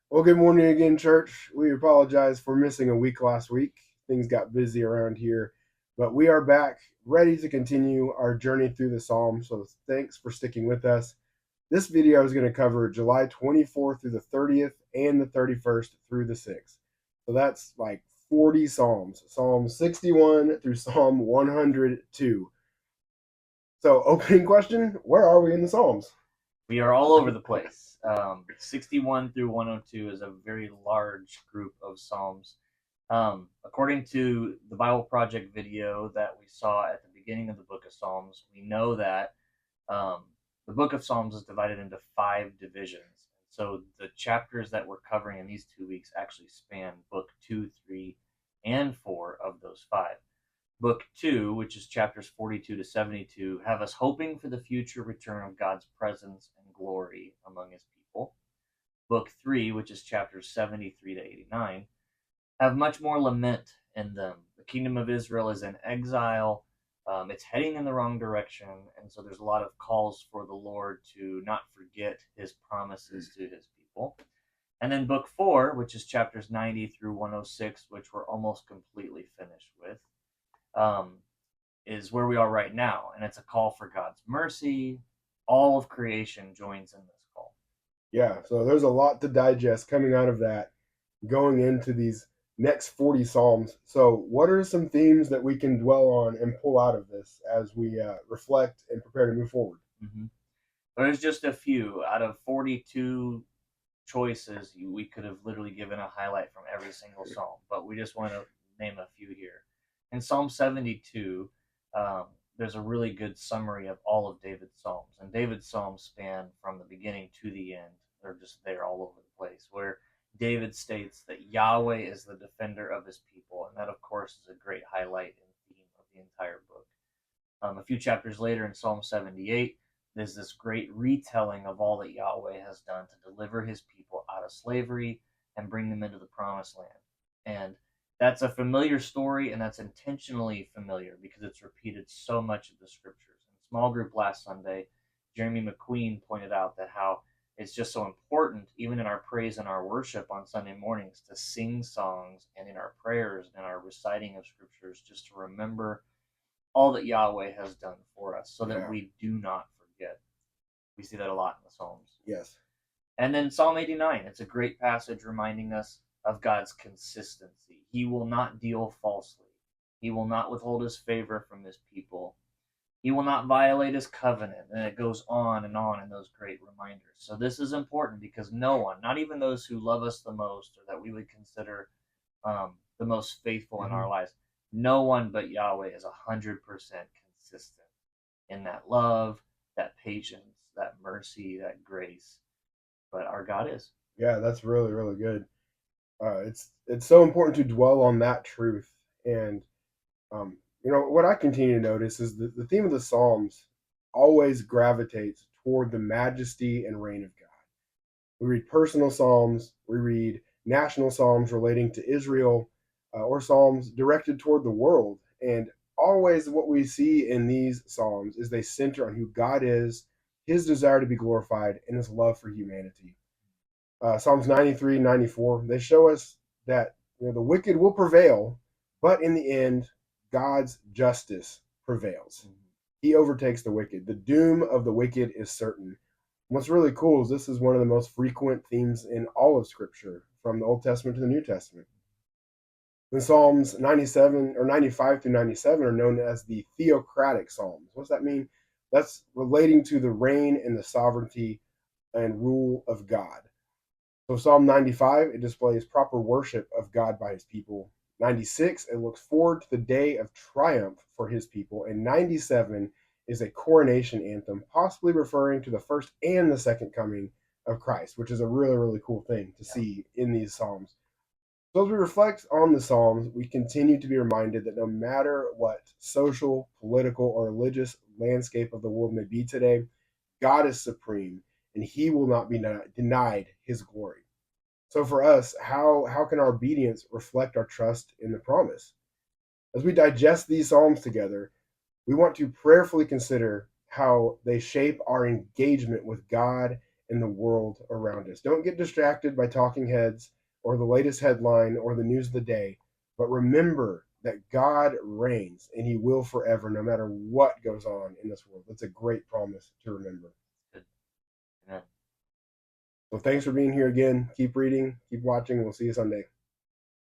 Well, good morning again, church. We apologize for missing a week last week. Things got busy around here, but we are back ready to continue our journey through the Psalms. So thanks for sticking with us. This video is going to cover July 24th through the 30th and the 31st through the 6th. So that's like 40 Psalms, Psalm 61 through Psalm 102. So, opening question, where are we in the Psalms? We are all over the place. 61 through 102 is a very large group of Psalms. According to the Bible Project video that we saw at the beginning of the book of Psalms, we know that um, the book of Psalms is divided into 5 divisions. So the chapters that we're covering in these 2 weeks actually span book 2, 3, and 4 of those 5. Book 2, which is chapters 42 to 72, have us hoping for the future return of God's presence and glory among his people. Book 3, which is chapters 73 to 89, have much more lament in them. The kingdom of Israel is in exile. It's heading in the wrong direction. And so there's a lot of calls for the Lord to not forget his promises to his people. And then book 4, which is chapters 90 through 106, which we're almost completely finished with, um, is where we are right now. And it's a call for God's mercy. All of creation joins in this call. Yeah, so there's a lot to digest coming out of that, going into these next 40 Psalms. So, what are some themes that we can dwell on and pull out of this as we reflect and prepare to move forward? Mm-hmm. There's just a few out of 42 choices. We could have literally given a highlight from every single psalm, but we just want to name a few here. In Psalm 72, um, there's a really good summary of all of David's psalms, and David's psalms span from the beginning to the end. They're just there all over the place, where David states that Yahweh is the defender of his people, and that, of course, is a great highlight and theme of the entire book. A few chapters later in Psalm 78, there's this great retelling of all that Yahweh has done to deliver his people out of slavery and bring them into the promised land. And that's a familiar story, and that's intentionally familiar because it's repeated so much of the scriptures. In small group last Sunday, Jeremy McQueen pointed out that how it's just so important, even in our praise and our worship on Sunday mornings, to sing songs and in our prayers and our reciting of scriptures, just to remember all that Yahweh has done for us so that Yeah, we do not forget. We see that a lot in the Psalms. yes. And then Psalm 89, it's a great passage reminding us of God's consistency. He will not deal falsely, He will not withhold His favor from His people. He will not violate his covenant. And it goes on in those great reminders. So this is important because no one, not even those who love us the most or that we would consider the most faithful in Mm-hmm. our lives, no one but Yahweh is 100% consistent in that love, that patience, that mercy, that grace. But our God is. Yeah, that's really, really good. It's so important to dwell on that truth. And, what I continue to notice is that the theme of the Psalms always gravitates toward the majesty and reign of God. We read personal psalms, we read national psalms relating to Israel, or psalms directed toward the world. And always what we see in these psalms is they center on who God is, his desire to be glorified, and his love for humanity. Psalms 93, 94, they show us that the wicked will prevail, but in the end, God's justice prevails. He overtakes the wicked. The doom of the wicked is certain. What's really cool is this is one of the most frequent themes in all of Scripture, from the Old Testament to the New Testament. The Psalms 97 or 95 through 97 are known as the theocratic Psalms. What's that mean? That's relating to the reign and the sovereignty and rule of God. So Psalm 95, it displays proper worship of God by his people. 96, it looks forward to the day of triumph for his people. And 97 is a coronation anthem, possibly referring to the first and the second coming of Christ, which is a really, really cool thing to Yeah. see in these Psalms. So as we reflect on the Psalms, we continue to be reminded that no matter what social, political, or religious landscape of the world may be today, God is supreme and he will not be denied his glory. So for us, how can our obedience reflect our trust in the promise? As we digest these psalms together, we want to prayerfully consider how they shape our engagement with God in the world around us. Don't get distracted by talking heads or the latest headline or the news of the day, but remember that God reigns and he will forever, no matter what goes on in this world. That's a great promise to remember. Good. Amen. So thanks for being here again. Keep reading, keep watching, and we'll see you Sunday.